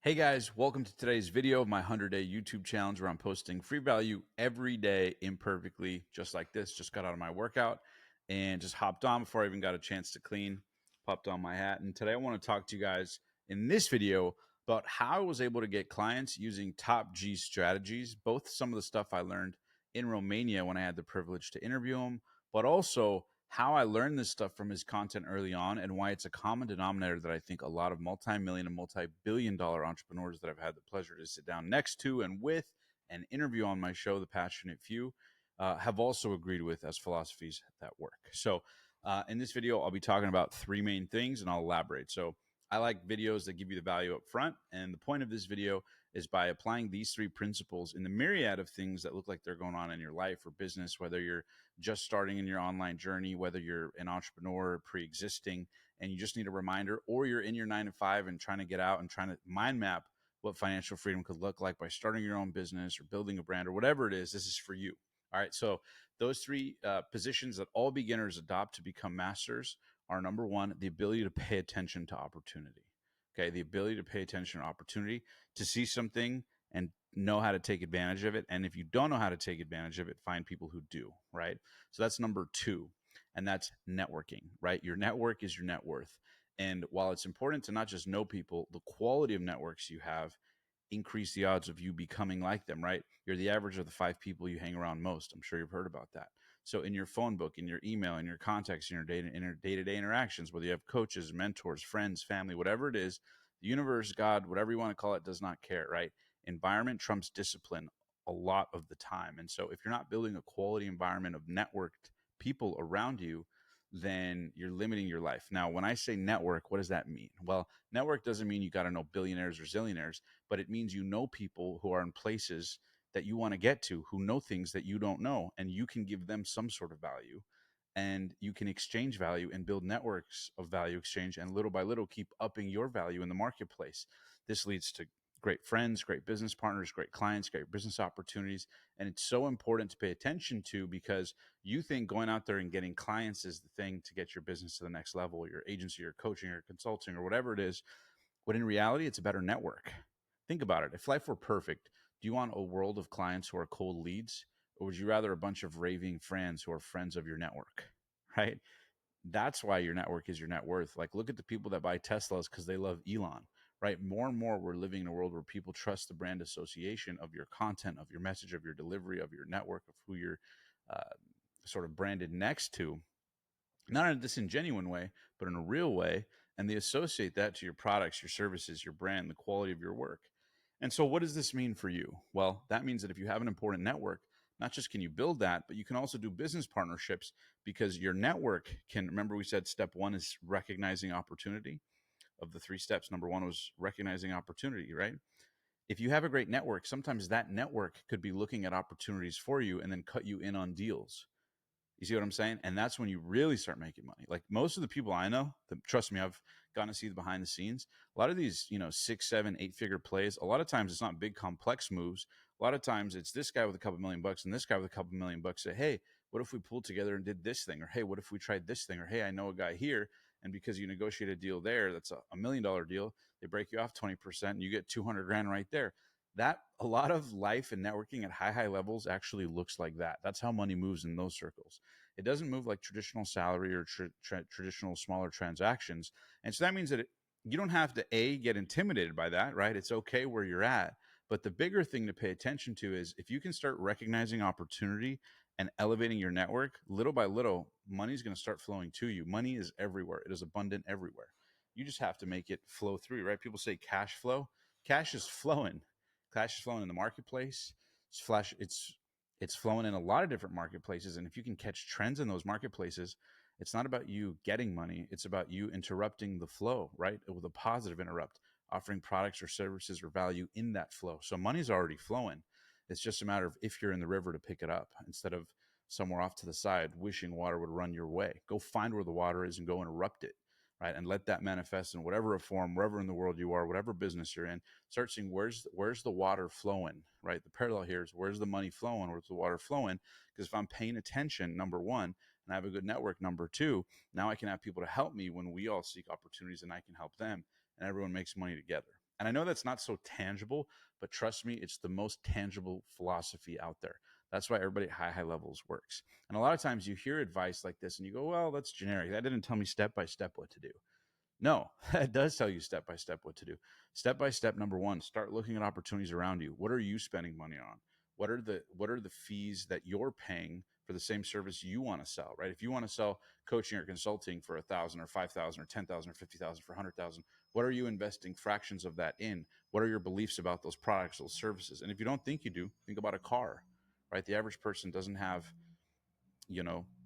Hey guys, welcome to today's video of my 100-day YouTube challenge where I'm posting free value every day imperfectly, just like this. Just got out of my workout and just hopped on before I even got a chance to clean, popped on my hat. And today I want to talk to you guys in this video about how I was able to get clients using top G strategies, both some of the stuff I learned in Romania when I had the privilege to interview him, but also how I learned this stuff from his content early on and why it's a common denominator that I think a lot of multi-million and multi-billion dollar entrepreneurs that I've had the pleasure to sit down next to and with and interview on my show, The Passionate Few, have also agreed with as philosophies that work. So in this video, I'll be talking about three main things and I'll elaborate. So I like videos that give you the value up front. And the point of this video is by applying these three principles in the myriad of things that look like they're going on in your life or business, whether you're just starting in your online journey, whether you're an entrepreneur pre-existing and you just need a reminder, or you're in your 9 to 5 and trying to get out and trying to mind map what financial freedom could look like by starting your own business or building a brand or whatever it is, this is for you. All right. So those three positions that all beginners adopt to become masters are: number one, the ability to pay attention to opportunity. Okay. The ability to pay attention to opportunity, to see something and know how to take advantage of it. And if you don't know how to take advantage of it, find people who do, right? So that's number two. And that's networking, right? Your network is your net worth. And while it's important to not just know people, the quality of networks you have increase the odds of you becoming like them, right? You're the average of the 5 people you hang around most. I'm sure you've heard about that. So in your phone book, in your email, in your contacts, in your day-to-day interactions, whether you have coaches, mentors, friends, family, whatever it is, the universe, God, whatever you want to call it, does not care, right? Environment trumps discipline a lot of the time. And so if you're not building a quality environment of networked people around you, then you're limiting your life. Now, when I say network, what does that mean? Well, network doesn't mean you got to know billionaires or zillionaires, but it means you know people who are in places that you want to get to, who know things that you don't know, and you can give them some sort of value, and you can exchange value and build networks of value exchange, and little by little keep upping your value in the marketplace. This leads to great friends, great business partners, great clients, great business opportunities. And it's so important to pay attention to, because you think going out there and getting clients is the thing to get your business to the next level, your agency, your coaching, or consulting, or whatever it is. But in reality, it's a better network. Think about it. If life were perfect, do you want a world of clients who are cold leads? Or would you rather a bunch of raving friends who are friends of your network, right? That's why your network is your net worth. Like, look at the people that buy Teslas because they love Elon, right? More and more, we're living in a world where people trust the brand association of your content, of your message, of your delivery, of your network, of who you're uh, sort of branded next to, not in a disingenuine way, but in a real way. And they associate that to your products, your services, your brand, the quality of your work. And so, what does this mean for you? Well, that means that if you have an important network, not just can you build that, but you can also do business partnerships, because your network can, remember we said step one is recognizing opportunity. Of the three steps, number one was recognizing opportunity, right? If you have a great network, sometimes that network could be looking at opportunities for you and then cut you in on deals. You see what I'm saying? And that's when you really start making money. Like, most of the people I know, trust me, I've gotten to see the behind the scenes. A lot of these, 6, 7, 8 figure plays, a lot of times it's not big, complex moves. A lot of times it's this guy with a couple $1,000,000 and this guy with a couple $1,000,000 say, hey, what if we pulled together and did this thing? Or, hey, what if we tried this thing? Or, hey, I know a guy here. And because you negotiate a deal there, that's a $1,000,000 deal, they break you off 20% and you get 200 grand right there. That, a lot of life and networking at high levels actually looks like that. That's how money moves in those circles. It doesn't move like traditional salary or traditional smaller transactions. And so that means that you don't have to get intimidated by that, right? It's okay where you're at. But the bigger thing to pay attention to is, if you can start recognizing opportunity and elevating your network, little by little, money's going to start flowing to you. Money is everywhere. It is abundant everywhere. You just have to make it flow through, right? People say cash flow. Cash is flowing. Cash is flowing in the marketplace. It's flowing in a lot of different marketplaces. And if you can catch trends in those marketplaces, it's not about you getting money. It's about you interrupting the flow, right? With a positive interrupt, offering products or services or value in that flow. So money's already flowing. It's just a matter of if you're in the river to pick it up, instead of somewhere off to the side wishing water would run your way. Go find where the water is and go interrupt it, right? And let that manifest in whatever form, wherever in the world you are, whatever business you're in. Start seeing where's the water flowing, right? The parallel here is, where's the money flowing? Where's the water flowing? Because if I'm paying attention, number one, and I have a good network, number two, now I can have people to help me when we all seek opportunities and I can help them, and everyone makes money together. And I know that's not so tangible, but trust me, it's the most tangible philosophy out there. That's why everybody at high levels works. And a lot of times you hear advice like this and you go, well, that's generic. That didn't tell me step by step what to do. No, it does tell you step by step what to do. Step by step, number one, start looking at opportunities around you. What are you spending money on? What are the fees that you're paying for the same service you want to sell? Right? If you want to sell coaching or consulting for 1,000 or 5,000 or 10,000 or 50,000 for 100,000, what are you investing fractions of that in? What are your beliefs about those products, those services? And if you don't think you do, think about a car. Right? The average person doesn't have,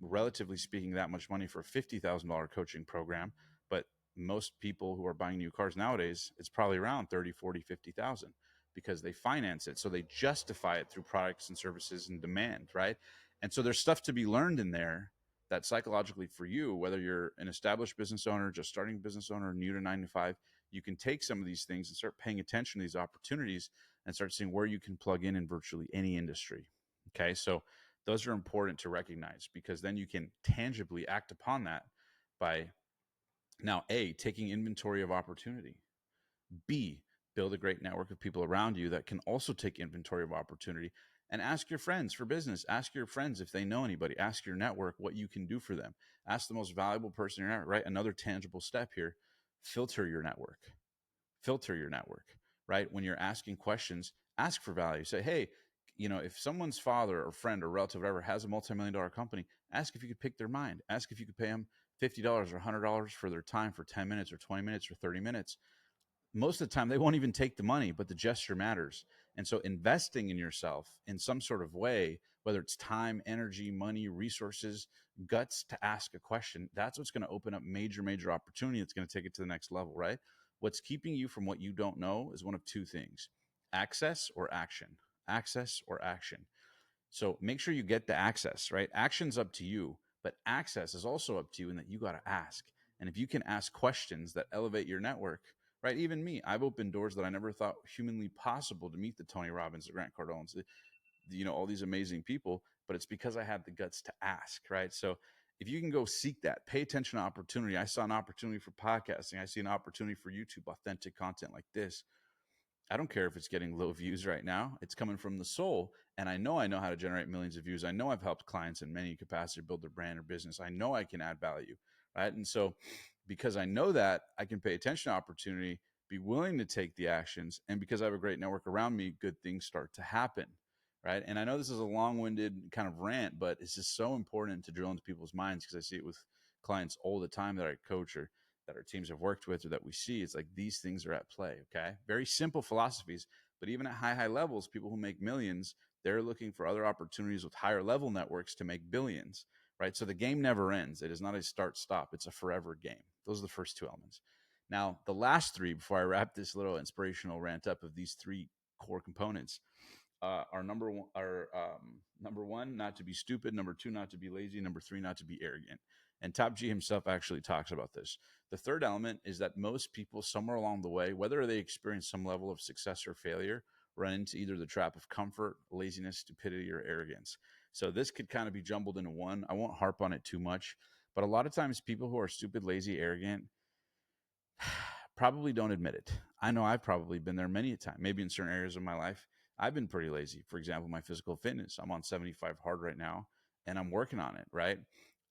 relatively speaking, that much money for a $50,000 coaching program. But most people who are buying new cars nowadays, it's probably around 30, 40, 50,000 because they finance it. So they justify it through products and services and demand, right? And so there's stuff to be learned in there that psychologically for you, whether you're an established business owner, just starting a business owner, new to 9 to 5, you can take some of these things and start paying attention to these opportunities and start seeing where you can plug in virtually any industry. Okay. So those are important to recognize because then you can tangibly act upon that by now A, taking inventory of opportunity, B, build a great network of people around you that can also take inventory of opportunity, and ask your friends for business. Ask your friends if they know anybody. Ask your network what you can do for them. Ask the most valuable person in your network, right? Another tangible step here, filter your network. Filter your network, right? When you're asking questions, ask for value. Say, hey, if someone's father or friend or relative or whatever has a multi-million dollar company, ask if you could pick their mind. Ask if you could pay them $50 or $100 for their time for 10 minutes or 20 minutes or 30 minutes. Most of the time, they won't even take the money, but the gesture matters. And so investing in yourself in some sort of way, whether it's time, energy, money, resources, guts to ask a question, that's what's going to open up major, major opportunity. It's going to take it to the next level, right? What's keeping you from what you don't know is one of two things: access or action. Access or action. So make sure you get the access, right? Action's up to you, but access is also up to you in that you got to ask. And if you can ask questions that elevate your network, right? Even me, I've opened doors that I never thought humanly possible to meet the Tony Robbins, the Grant Cardones, all these amazing people, but it's because I had the guts to ask, right? So if you can go seek that, pay attention to opportunity. I saw an opportunity for podcasting. I see an opportunity for YouTube, authentic content like this. I don't care if it's getting low views right now. It's coming from the soul. And I know how to generate millions of views. I know I've helped clients in many capacities build their brand or business. I know I can add value, right? And so because I know that, I can pay attention to opportunity, be willing to take the actions. And because I have a great network around me, good things start to happen, right? And I know this is a long-winded kind of rant, but it's just so important to drill into people's minds because I see it with clients all the time that I coach or that our teams have worked with or that we see. It's like these things are at play. Okay. Very simple philosophies, but even at high levels, people who make millions, they're looking for other opportunities with higher level networks to make billions, right? So the game never ends. It is not a start stop. It's a forever game. Those are the first two elements. Now, the last three, before I wrap this little inspirational rant up of these three core components, are number one, not to be stupid; number two, not to be lazy; number three, not to be arrogant. And Top G himself actually talks about this. The third element is that most people, somewhere along the way, whether they experience some level of success or failure, run into either the trap of comfort, laziness, stupidity, or arrogance. So this could kind of be jumbled into one. I won't harp on it too much, but a lot of times people who are stupid, lazy, arrogant, probably don't admit it. I know I've probably been there many a time. Maybe in certain areas of my life, I've been pretty lazy. For example, my physical fitness. I'm on 75 hard right now and I'm working on it, right?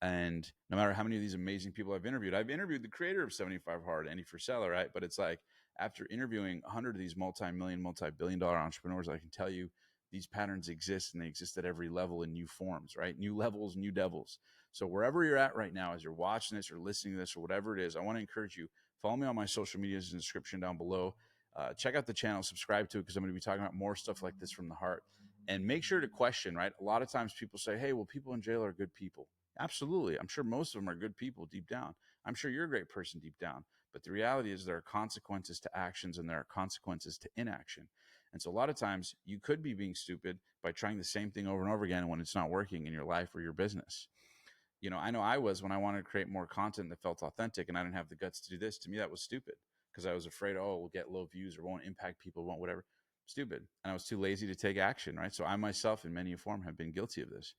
And no matter how many of these amazing people I've interviewed the creator of 75 hard, Andy Frisella, right? But it's like after interviewing 100 of these multi-million, multi-billion dollar entrepreneurs, I can tell you these patterns exist and they exist at every level in new forms, right? New levels, new devils. So wherever you're at right now, as you're watching this or listening to this or whatever it is, I want to encourage you. Follow me on my social medias in the description down below. Check out the channel, subscribe to it because I'm going to be talking about more stuff like this from the heart. And make sure to question, right? A lot of times people say, hey, well, people in jail are good people. Absolutely. I'm sure most of them are good people deep down. I'm sure you're a great person deep down. But the reality is there are consequences to actions and there are consequences to inaction. And so a lot of times you could be being stupid by trying the same thing over and over again when it's not working in your life or your business. I know I was when I wanted to create more content that felt authentic and I didn't have the guts to do this. To me, that was stupid because I was afraid, oh, we'll get low views or won't impact people, won't whatever. Stupid. And I was too lazy to take action, right? So I myself, in many a form, have been guilty of this.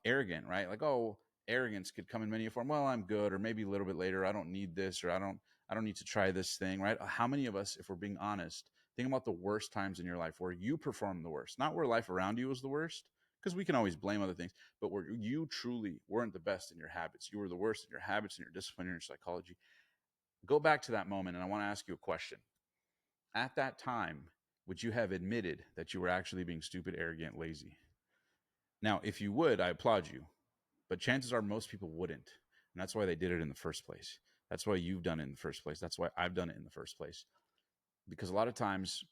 Arrogant, right? Like, oh, arrogance could come in many a form. Well, I'm good, or maybe a little bit later. I don't need this, or I don't need to try this thing, right? How many of us, if we're being honest, think about the worst times in your life where you perform the worst, not where life around you was the worst, because we can always blame other things, but where you truly weren't the best in your habits. You were the worst in your habits and your discipline and your psychology. Go back to that moment, and I want to ask you a question. At that time, would you have admitted that you were actually being stupid, arrogant, lazy? Now, if you would, I applaud you. But chances are most people wouldn't. And that's why they did it in the first place. That's why you've done it in the first place. That's why I've done it in the first place. Because a lot of times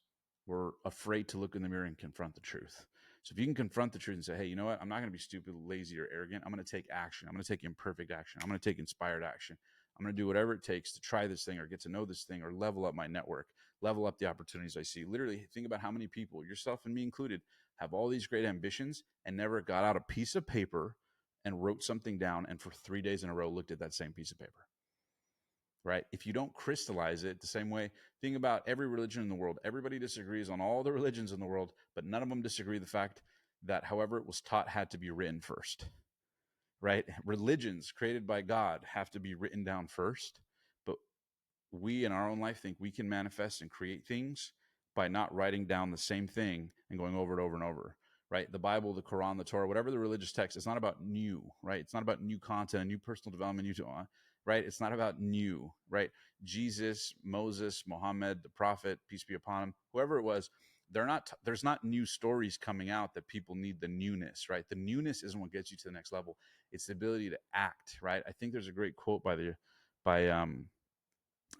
we're afraid to look in the mirror and confront the truth. So if you can confront the truth and say, hey, you know what? I'm not going to be stupid, lazy, or arrogant. I'm going to take action. I'm going to take imperfect action. I'm going to take inspired action. I'm going to do whatever it takes to try this thing or get to know this thing or level up my network, level up the opportunities I see. Literally, think about how many people, yourself and me included, have all these great ambitions and never got out a piece of paper and wrote something down and for 3 days in a row looked at that same piece of paper, right? If you don't crystallize it the same way, think about every religion in the world. Everybody disagrees on all the religions in the world, but none of them disagree the fact that however it was taught had to be written first, right? Religions created by God have to be written down first, but we in our own life think we can manifest and create things by not writing down the same thing and going over it over and over, right? The Bible, the Quran, the Torah, whatever the religious text, it's not about new, right? It's not about new content, new personal development, right? It's not about new, right? Jesus, Moses, Muhammad, the prophet, peace be upon him, whoever it was, there's not new stories coming out that people need the newness, right? The newness isn't what gets you to the next level. It's the ability to act, right? I think there's a great quote by I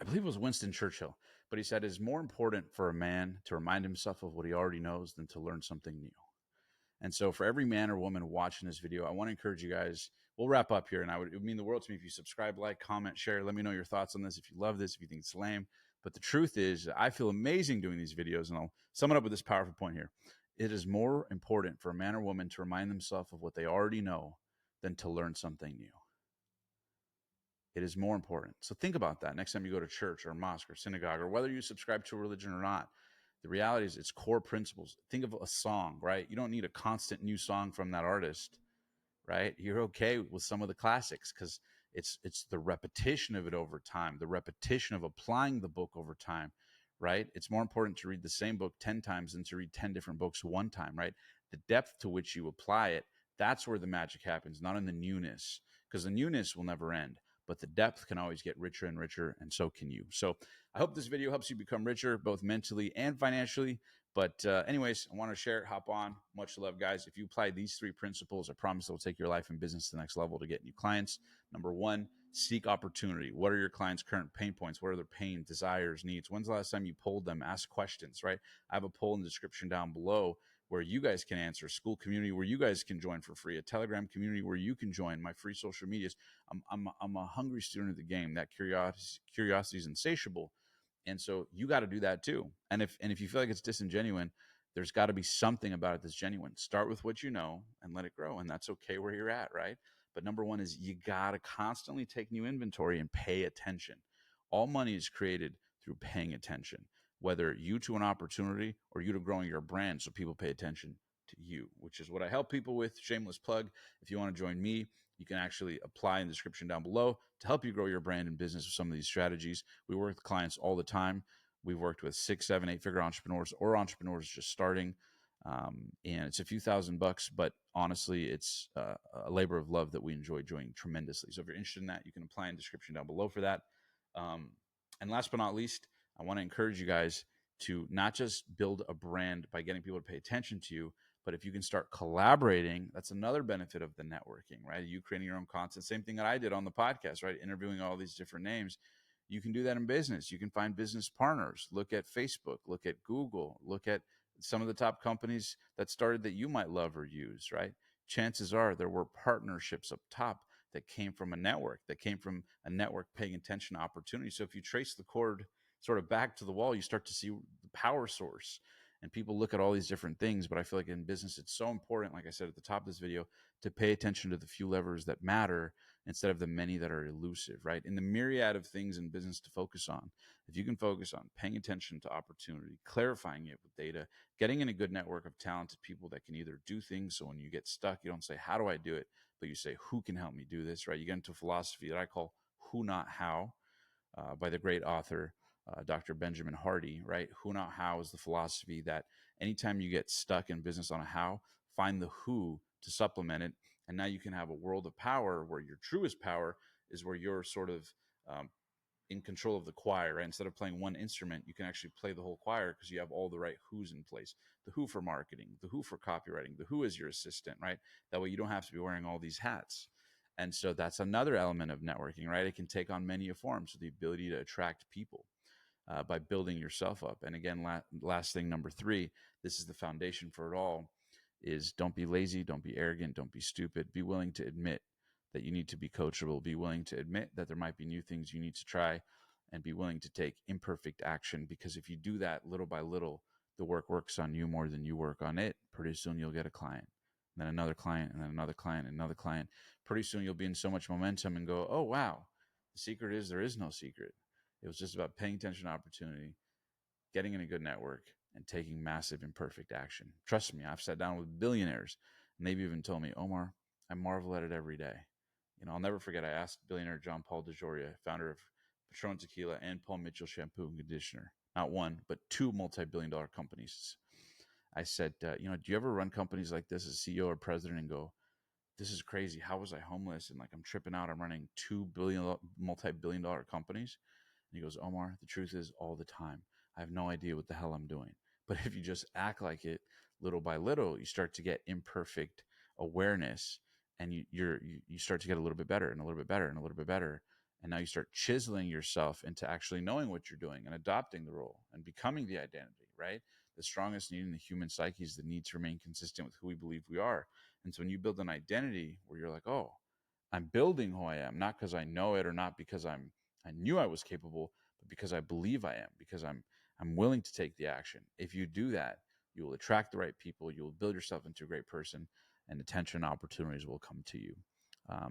believe it was Winston Churchill, but he said it's more important for a man to remind himself of what he already knows than to learn something new. And so for every man or woman watching this video, I want to encourage you guys, we'll wrap up here. And it would mean the world to me if you subscribe, like, comment, share. Let me know your thoughts on this. If you love this, if you think it's lame. But the truth is, I feel amazing doing these videos. And I'll sum it up with this powerful point here. It is more important for a man or woman to remind themselves of what they already know than to learn something new. It is more important. So think about that next time you go to church or mosque or synagogue, or whether you subscribe to a religion or not. The reality is it's core principles. Think of a song, right? You don't need a constant new song from that artist, right? You're okay with some of the classics because it's the repetition of it over time, the repetition of applying the book over time, right? It's more important to read the same book 10 times than to read 10 different books one time, right? The depth to which you apply it, that's where the magic happens, not in the newness, because the newness will never end. But the depth can always get richer and richer, and so can you. So I hope this video helps you become richer, both mentally and financially. But anyways, I want to share it. Hop on. Much love, guys. If you apply these 3 principles, I promise it'll take your life and business to the next level to get new clients. Number 1, seek opportunity. What are your clients' current pain points? What are their pain, desires, needs? When's the last time you polled them? Ask questions, right? I have a poll in the description down below where you guys can answer, SKOOL community where you guys can join for free, a Telegram community where you can join, my free social medias. I'm a hungry student of the game. That curiosity is insatiable. And so you got to do that too. And if you feel like it's disingenuine, there's got to be something about it that's genuine. Start with what you know and let it grow. And that's okay where you're at, right? But number 1 is you got to constantly take new inventory and pay attention. All money is created through paying attention, whether you to an opportunity or you to growing your brand so people pay attention to you, which is what I help people with. Shameless plug. If you want to join me, you can actually apply in the description down below to help you grow your brand and business with some of these strategies. We work with clients all the time. We've worked with 6, 7, 8-figure entrepreneurs or entrepreneurs just starting. And it's a few $1,000, but honestly, it's a labor of love that we enjoy doing tremendously. So if you're interested in that, you can apply in the description down below for that. And last but not least, I want to encourage you guys to not just build a brand by getting people to pay attention to you, but if you can start collaborating, that's another benefit of the networking, right? You creating your own content, same thing that I did on the podcast, right? Interviewing all these different names. You can do that in business. You can find business partners. Look at Facebook, look at Google, look at some of the top companies that started that you might love or use, right? Chances are there were partnerships up top that came from a network, paying attention to opportunities. So if you trace the cord sort of back to the wall, you start to see the power source. And people look at all these different things, but I feel like in business, it's so important, like I said at the top of this video, to pay attention to the few levers that matter instead of the many that are elusive, right? In the myriad of things in business to focus on, if you can focus on paying attention to opportunity, clarifying it with data, getting in a good network of talented people that can either do things. So when you get stuck, you don't say, how do I do it? But you say, who can help me do this, right? You get into a philosophy that I call who, not how. by the great author Dr. Benjamin Hardy, right? Who not how is the philosophy that anytime you get stuck in business on a how, find the who to supplement it. And now you can have a world of power where your truest power is where you're sort of um, in control of the choir, right? Instead of playing one instrument, you can actually play the whole choir because you have all the right who's in place. The who for marketing, the who for copywriting, the who is your assistant, right? That way you don't have to be wearing all these hats. And so that's another element of networking, right? It can take on many forms. So the ability to attract people by building yourself up. And again, last thing, number 3, this is the foundation for it all, is don't be lazy, don't be arrogant, don't be stupid. Be willing to admit that you need to be coachable. Be willing to admit that there might be new things you need to try, and be willing to take imperfect action. Because if you do that little by little, the work works on you more than you work on it. Pretty soon you'll get a client, and then another client, and then another client, and another client. Pretty soon you'll be in so much momentum and go, oh, wow, the secret is there is no secret. It was just about paying attention to opportunity, getting in a good network, and taking massive imperfect action. Trust me, I've sat down with billionaires, and they've even told me, Omar, I marvel at it every day. I'll never forget, I asked billionaire John Paul DeJoria, founder of Patron Tequila and Paul Mitchell Shampoo and Conditioner, not one, but 2 multi-billion-dollar companies. I said, do you ever run companies like this as CEO or president and go, this is crazy. How was I homeless? And like, I'm tripping out. I'm running 2 multi-billion-dollar companies. And he goes, Omar, the truth is all the time, I have no idea what the hell I'm doing. But if you just act like it little by little, you start to get imperfect awareness, and you start to get a little bit better and a little bit better and a little bit better. And now you start chiseling yourself into actually knowing what you're doing and adopting the role and becoming the identity, right? The strongest need in the human psyche is the need to remain consistent with who we believe we are. And so when you build an identity where you're like, oh, I'm building who I am, not because I know it or not because I knew I was capable, but because I believe I am, because I'm willing to take the action. If you do that, you will attract the right people, you will build yourself into a great person, and attention and opportunities will come to you.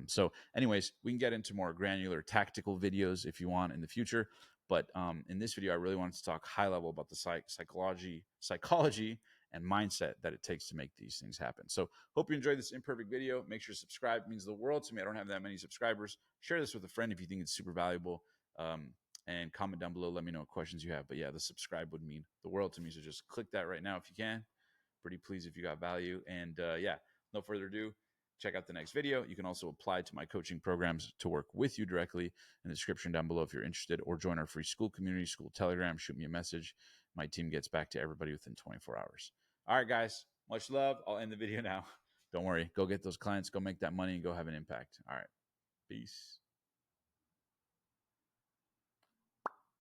So anyways, we can get into more granular tactical videos if you want in the future. But in this video, I really wanted to talk high level about the psychology and mindset that it takes to make these things happen. So hope you enjoyed this imperfect video. Make sure to subscribe. It means the world to me. I don't have that many subscribers. Share this with a friend if you think it's super valuable. And comment down below. Let me know what questions you have. But yeah, the subscribe would mean the world to me. So just click that right now if you can. Pretty pleased if you got value. And yeah, no further ado. Check out the next video. You can also apply to my coaching programs to work with you directly in the description down below if you're interested, or join our free SKOOL community, SKOOL Telegram. Shoot me a message. My team gets back to everybody within 24 hours. All right, guys, much love. I'll end the video now. Don't worry. Go get those clients. Go make that money and go have an impact. All right. Peace.